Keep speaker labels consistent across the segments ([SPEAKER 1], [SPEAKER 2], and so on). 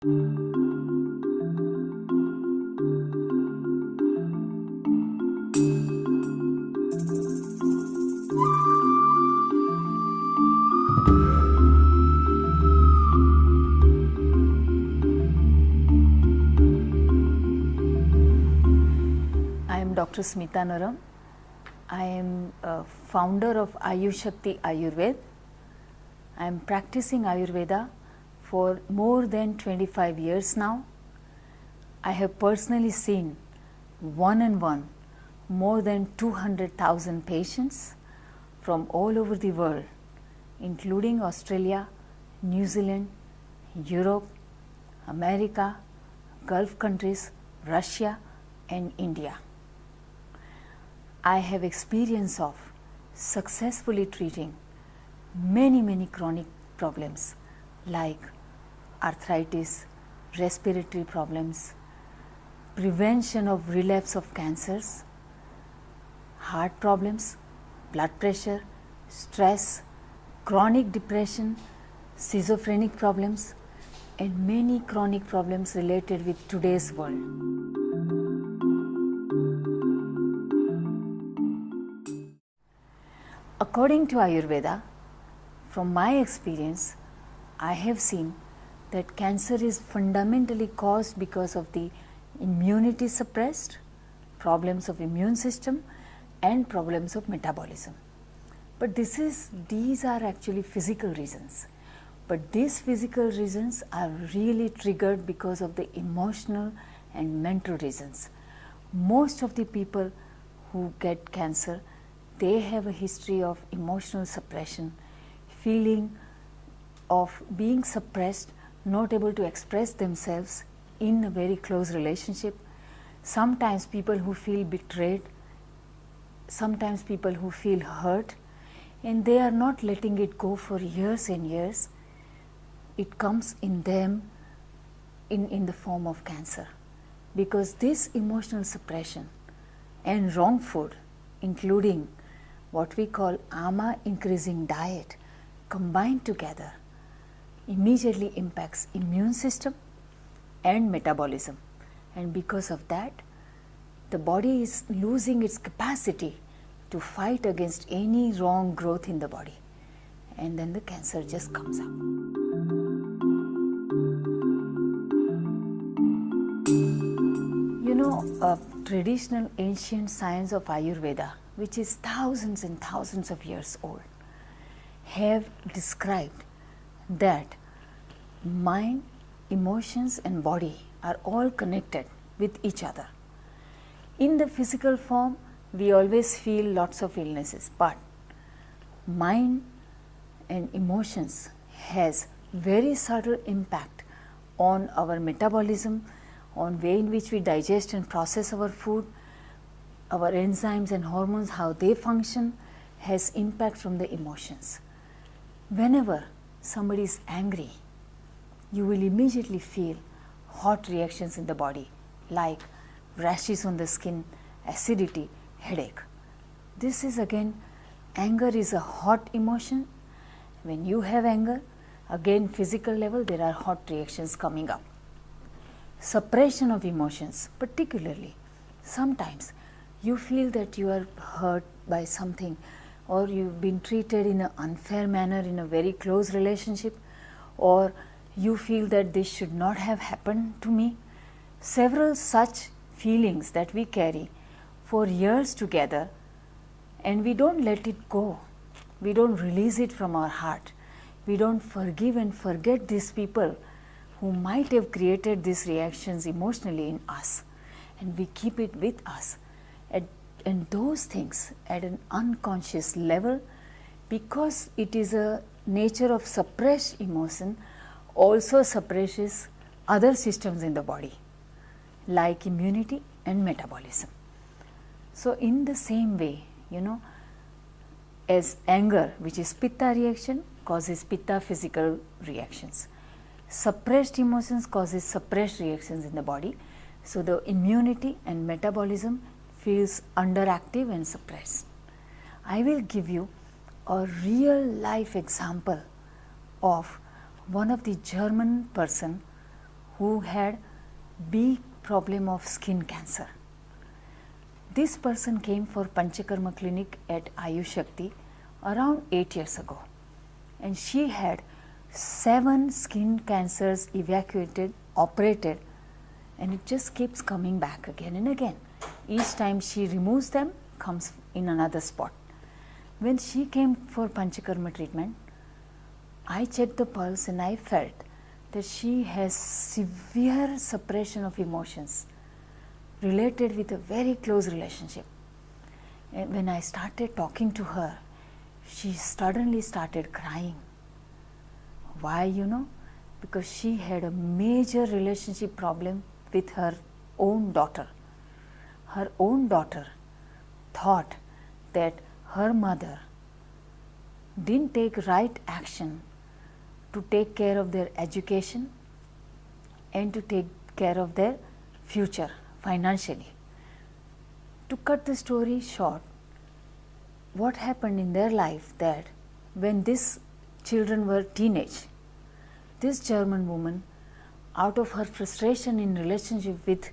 [SPEAKER 1] I am Dr. Smita Naram. I am a founder of Ayushakti Ayurveda. I am practicing Ayurveda for more than 25 years now. I have personally seen one-on-one more than 200,000 patients from all over the world, including Australia, New Zealand, Europe, America, Gulf countries, Russia and India. I have experience of successfully treating many chronic problems like arthritis, respiratory problems, prevention of relapse of cancers, heart problems, blood pressure, stress, chronic depression, schizophrenic problems and many chronic problems related with today's world. According to Ayurveda, from my experience, I have seen that cancer is fundamentally caused because of the immunity suppressed, problems of immune system and problems of metabolism. But these are actually physical reasons. But these physical reasons are really triggered because of the emotional and mental reasons. Most of the people who get cancer, they have a history of emotional suppression, feeling of being suppressed, not able to express themselves in a very close relationship. Sometimes people who feel betrayed, sometimes people who feel hurt, and they are not letting it go for years and years. It comes in them in the form of cancer, because this emotional suppression and wrong food, including what we call AMA increasing diet, combined together immediately impacts immune system and metabolism, and because of that the body is losing its capacity to fight against any wrong growth in the body, and then the cancer just comes up. You know, traditional ancient science of Ayurveda, which is thousands and thousands of years old, have described that mind, emotions and body are all connected with each other. In the physical form, we always feel lots of illnesses, but mind and emotions has very subtle impact on our metabolism, on way in which we digest and process our food, our enzymes and hormones, how they function, has impact from the emotions. Whenever somebody is angry, you will immediately feel hot reactions in the body, like rashes on the skin, acidity, headache. This is again, anger is a hot emotion. When you have anger, again physical level, there are hot reactions coming up. Suppression of emotions, particularly, sometimes you feel that you are hurt by something, or you've been treated in an unfair manner in a very close relationship, or you feel that this should not have happened to me. Several such feelings that we carry for years together, and we don't let it go. We don't release it from our heart. We don't forgive and forget these people who might have created these reactions emotionally in us, and we keep it with us. And those things at an unconscious level, because it is a nature of suppressed emotion, also suppresses other systems in the body like immunity and metabolism. So in the same way, you know, as anger, which is pitta reaction, causes pitta physical reactions, suppressed emotions causes suppressed reactions in the body. So the immunity and metabolism feels underactive and suppressed. I will give you a real life example of one of the German person who had big problem of skin cancer. This person came for Panchakarma clinic at Ayush Shakti around 8 years ago, and she had 7 skin cancers evacuated, operated, and it just keeps coming back again and again. Each time she removes them, comes in another spot. When she came for Panchakarma treatment, I checked the pulse and I felt that she has severe suppression of emotions related with a very close relationship. And when I started talking to her, she suddenly started crying. Why, you know? Because she had a major relationship problem with her own daughter. Her own daughter thought that her mother didn't take right action to take care of their education and to take care of their future financially. To cut the story short, what happened in their life that when these children were teenage, this German woman, out of her frustration in relationship with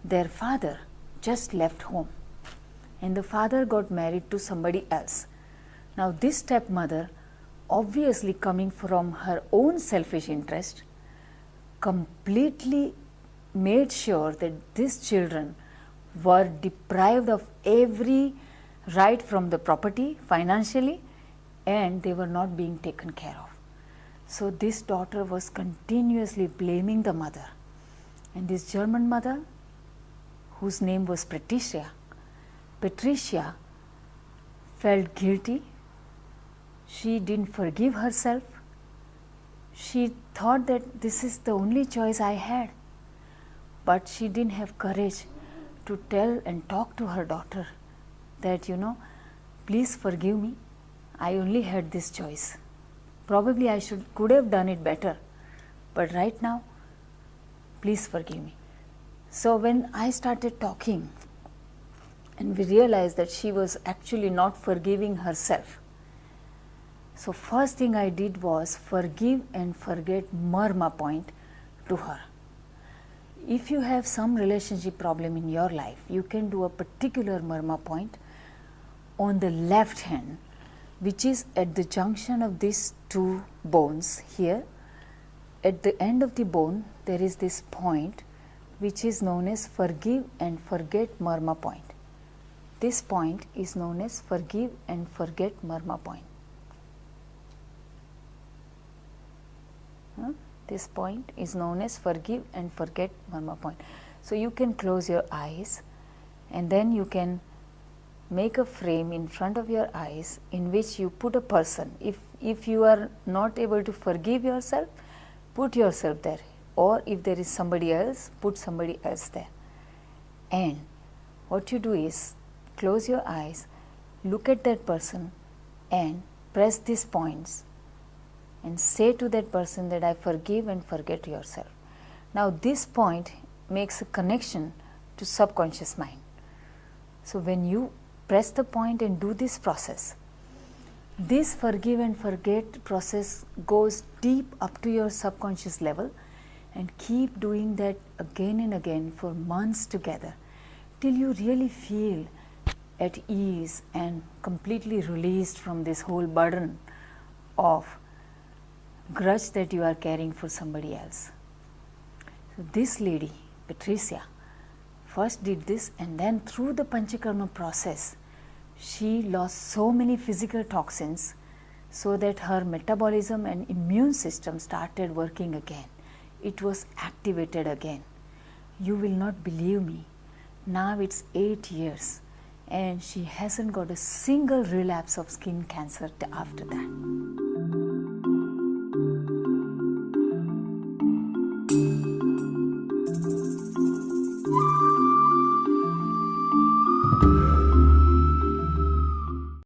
[SPEAKER 1] their father, just left home, and the father got married to somebody else. Now this stepmother, obviously coming from her own selfish interest, completely made sure that these children were deprived of every right from the property financially, and they were not being taken care of. So this daughter was continuously blaming the mother, and this German mother, whose name was Patricia, felt guilty. She didn't forgive herself. She thought that this is the only choice I had, but she didn't have courage to tell and talk to her daughter that, you know, please forgive me, I only had this choice. Probably I could have done it better, but right now, please forgive me. So when I started talking and we realized that she was actually not forgiving herself, so first thing I did was forgive and forget Marma point to her. If you have some relationship problem in your life, you can do a particular Marma point on the left hand, which is at the junction of these two bones here. At the end of the bone, there is this point which is known as forgive and forget Marma point. This point is known as forgive and forget Marma point. This point is known as forgive and forget Marma point. So you can close your eyes and then you can make a frame in front of your eyes in which you put a person. If you are not able to forgive yourself, put yourself there, or if there is somebody else, put somebody else there. And what you do is close your eyes, look at that person and press these points and say to that person that I forgive and forget yourself. Now this point makes a connection to subconscious mind. So when you press the point and do this process, this forgive and forget process goes deep up to your subconscious level, and keep doing that again and again for months together till you really feel at ease and completely released from this whole burden of grudge that you are carrying for somebody else. So this lady, Patricia, first did this, and then through the Panchakarma process, she lost so many physical toxins so that her metabolism and immune system started working again. It was activated again. You will not believe me. Now it's 8 years and she hasn't got a single relapse of skin cancer after that.